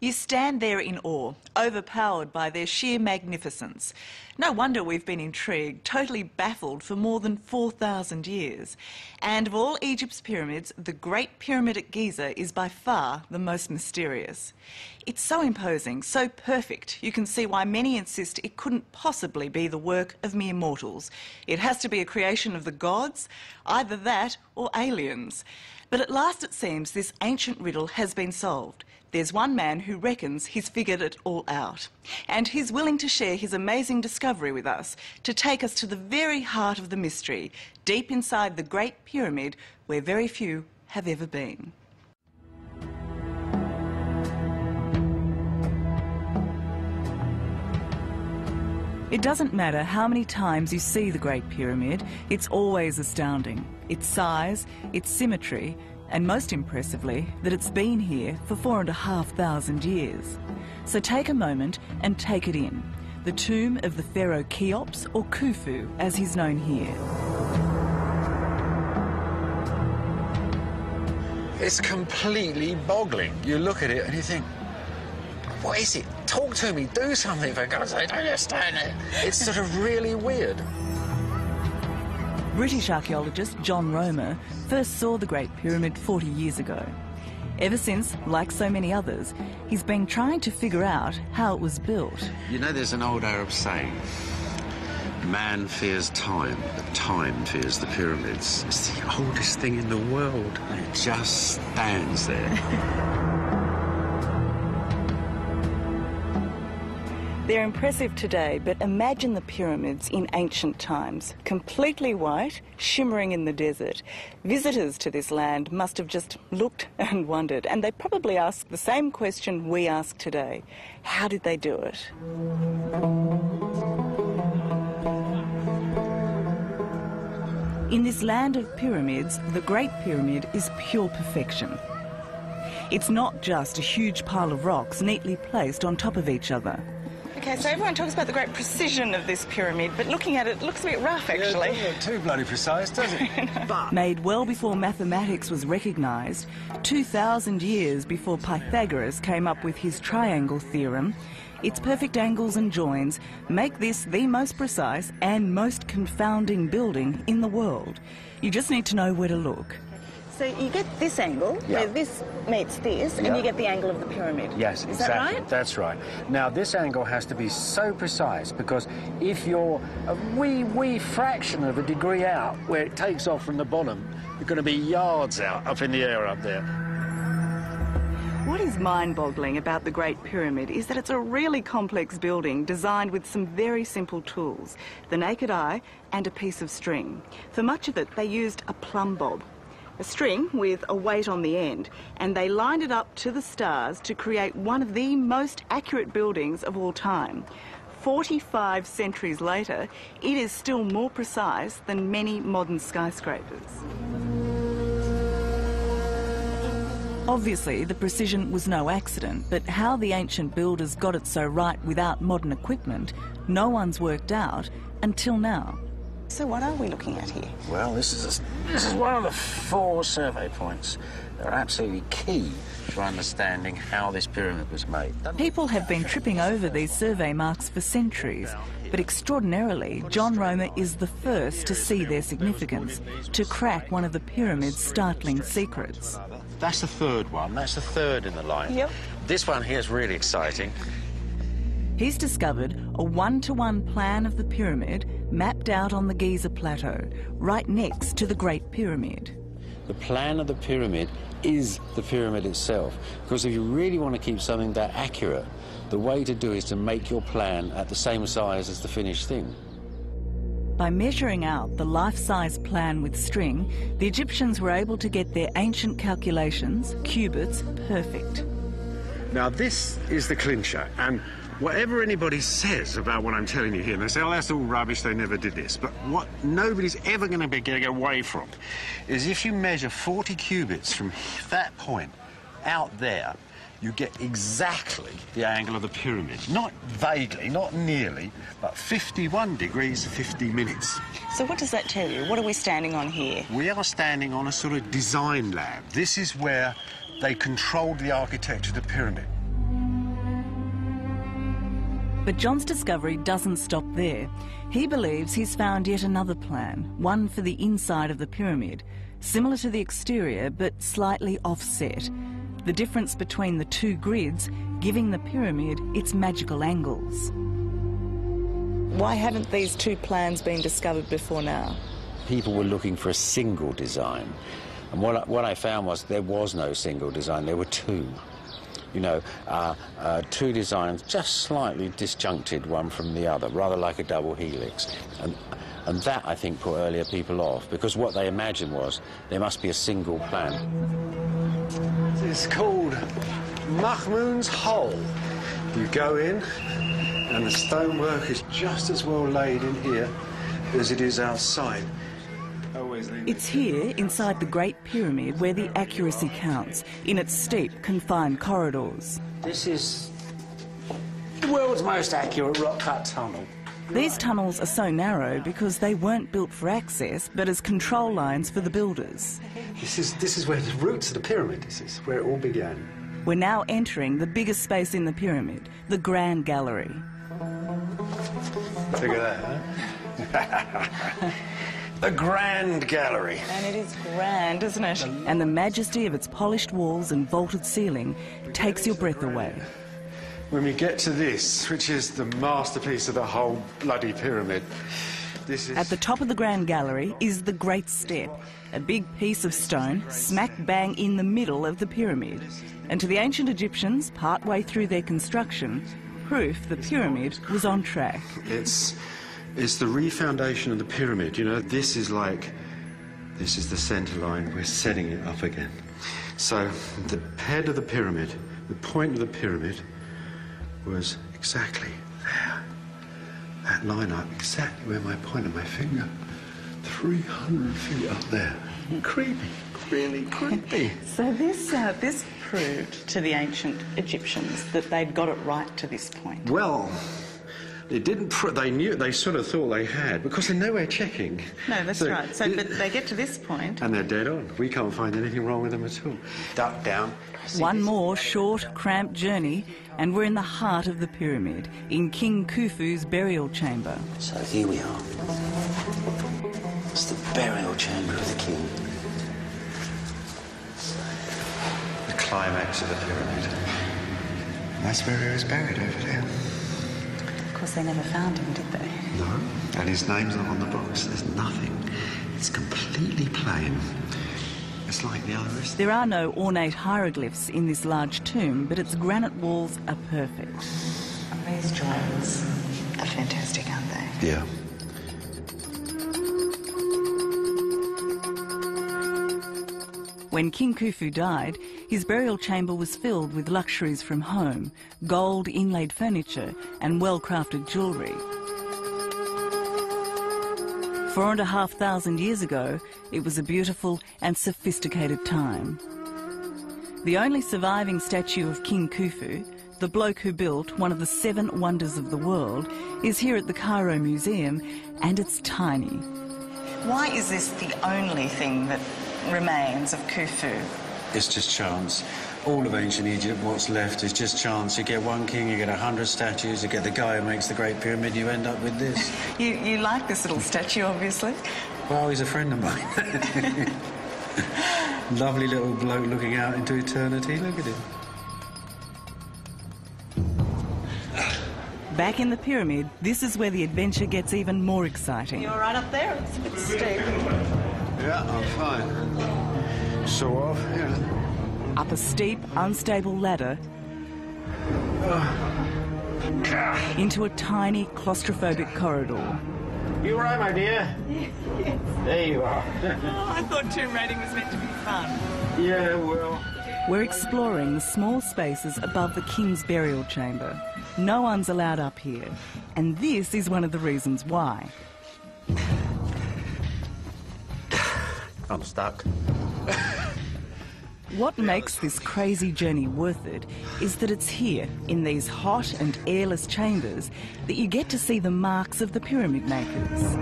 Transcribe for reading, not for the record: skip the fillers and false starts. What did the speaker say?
You stand there in awe, overpowered by their sheer magnificence. No wonder we've been intrigued, totally baffled for more than 4,000 years. And of all Egypt's pyramids, the Great Pyramid at Giza is by far the most mysterious. It's so imposing, so perfect, you can see why many insist it couldn't possibly be the work of mere mortals. It has to be a creation of the gods, either that or aliens. But at last it seems this ancient riddle has been solved. There's one man who reckons he's figured it all out. And he's willing to share his amazing discovery with us, to take us to the very heart of the mystery, deep inside the Great Pyramid, where very few have ever been. It doesn't matter how many times you see the Great Pyramid, it's always astounding. Its size, its symmetry, and most impressively, that it's been here for 4,500 years. So take a moment and take it in. The tomb of the pharaoh Cheops, or Khufu, as he's known here. It's completely boggling. You look at it and you think, what is it? Talk to me, do something, for God's sake, I don't understand it. It's sort of really weird. British archaeologist John Romer first saw the Great Pyramid 40 years ago. Ever since, like so many others, he's been trying to figure out how it was built. You know, there's an old Arab saying, man fears time, but time fears the pyramids. It's the oldest thing in the world, and it just stands there. They're impressive today, but imagine the pyramids in ancient times, completely white, shimmering in the desert. Visitors to this land must have just looked and wondered, and they probably asked the same question we ask today. How did they do it? In this land of pyramids, the Great Pyramid is pure perfection. It's not just a huge pile of rocks neatly placed on top of each other. Okay, so everyone talks about the great precision of this pyramid, but looking at it, it looks a bit rough, actually. Yeah, it doesn't look too bloody precise, does it? But made well before mathematics was recognised, 2,000 years before Pythagoras came up with his triangle theorem, its perfect angles and joins make this the most precise and most confounding building in the world. You just need to know where to look. So you get this angle, where this meets this, and you get the angle of the pyramid. Yes, Is exactly. that right? That's right. Now, this angle has to be so precise, because if you're a wee fraction of a degree out where it takes off from the bottom, you're going to be yards out up in the air up there. What is mind-boggling about the Great Pyramid is that it's a really complex building designed with some very simple tools, the naked eye and a piece of string. For much of it, they used a plumb bob, a string with a weight on the end, and they lined it up to the stars to create one of the most accurate buildings of all time. 45 centuries later, it is still more precise than many modern skyscrapers. Obviously, the precision was no accident, but how the ancient builders got it so right without modern equipment, no one's worked out until now. So what are we looking at here? Well, this is one of the 4 survey points that are absolutely key to understanding how this pyramid was made. People have been tripping over these survey marks for centuries, but extraordinarily, John Romer is the first to see their significance, to crack one of the pyramid's startling secrets. that's the third one. That's the third in the line. Yep. This one here is really exciting. He's discovered a one-to-one plan of the pyramid mapped out on the Giza Plateau, right next to the Great Pyramid. The plan of the pyramid is the pyramid itself, because if you really want to keep something that accurate, the way to do it is to make your plan at the same size as the finished thing. By measuring out the life-size plan with string, the Egyptians were able to get their ancient calculations, cubits, perfect. Now, this is the clincher, and whatever anybody says about what I'm telling you here, and they say, oh, that's all rubbish, they never did this, but what nobody's ever going to be getting away from is if you measure 40 cubits from that point out there, you get exactly the angle of the pyramid. Not vaguely, not nearly, but 51 degrees, 50 minutes. So what does that tell you? What are we standing on here? We are standing on a sort of design lab. This is where they controlled the architecture of the pyramid. But John's discovery doesn't stop there. He believes he's found yet another plan, one for the inside of the pyramid, similar to the exterior but slightly offset. The difference between the two grids giving the pyramid its magical angles. Why haven't these two plans been discovered before now? People were looking for a single design. And what I found was there was no single design, there were two. You know, two designs just slightly disjuncted one from the other, rather like a double helix. And that, I think, put earlier people off, because what they imagined was there must be a single plan. It's called Mahmoud's Hole. You go in, and the stonework is just as well laid in here as it is outside. It's here, inside the Great Pyramid, where the accuracy counts, in its steep, confined corridors. This is the world's most accurate rock-cut tunnel. These tunnels are so narrow because they weren't built for access, but as control lines for the builders. This is where the roots of the pyramid, this is where it all began. We're now entering the biggest space in the pyramid, the Grand Gallery. Look at that, huh? The Grand Gallery. And it is grand, isn't it? And the majesty of its polished walls and vaulted ceiling takes your breath away. When we get to this, which is the masterpiece of the whole bloody pyramid, this is... At the top of the Grand Gallery is the Great Step, a big piece of stone smack bang in the middle of the pyramid. And to the ancient Egyptians, partway through their construction, proof the pyramid was on track. It's the refoundation of the pyramid. You know, this is the centre line. We're setting it up again. So the head of the pyramid, the point of the pyramid, was exactly there. That line up exactly where my point of my finger, 300 feet up there. Creepy, really creepy. So this proved to the ancient Egyptians that they'd got it right to this point. Well, it didn't. They sort of thought they had, because they're nowhere checking. No, that's right. But they get to this point, and they're dead on. We can't find anything wrong with them at all. Duck down. One more short, cramped journey, and we're in the heart of the pyramid, in King Khufu's burial chamber. So here we are. It's the burial chamber of the king. The climax of the pyramid. And that's where he was buried, over there. of course, they never found him, did they? No, and his name's not on the box. There's nothing. It's completely plain. It's like the others. There are no ornate hieroglyphs in this large tomb, but its granite walls are perfect. These drawings are fantastic, aren't they? Yeah. When King Khufu died, his burial chamber was filled with luxuries from home, gold inlaid furniture and well-crafted jewellery. 4,500 years ago, it was a beautiful and sophisticated time. The only surviving statue of King Khufu, the bloke who built one of the 7 wonders of the world, is here at the Cairo Museum, and it's tiny. Why is this the only thing that remains of Khufu? It's just chance. All of ancient Egypt, what's left is just chance. You get one king, you get 100 statues, you get the guy who makes the Great Pyramid, you end up with this. You like this little statue, obviously. Well, he's a friend of mine. Lovely little bloke looking out into eternity. Look at him. Back in the pyramid, this is where the adventure gets even more exciting. You all right up there? It's a bit steep. Yeah, I'm fine. Sort of, yeah. Up a steep, unstable ladder into a tiny, claustrophobic corridor. You all right, my dear? Yes. There you are. Oh, I thought tomb raiding was meant to be fun. Yeah, well... We're exploring the small spaces above the king's burial chamber. No one's allowed up here, and this is one of the reasons why. I'm stuck. What makes this crazy journey worth it is that it's here, in these hot and airless chambers, that you get to see the marks of the pyramid makers.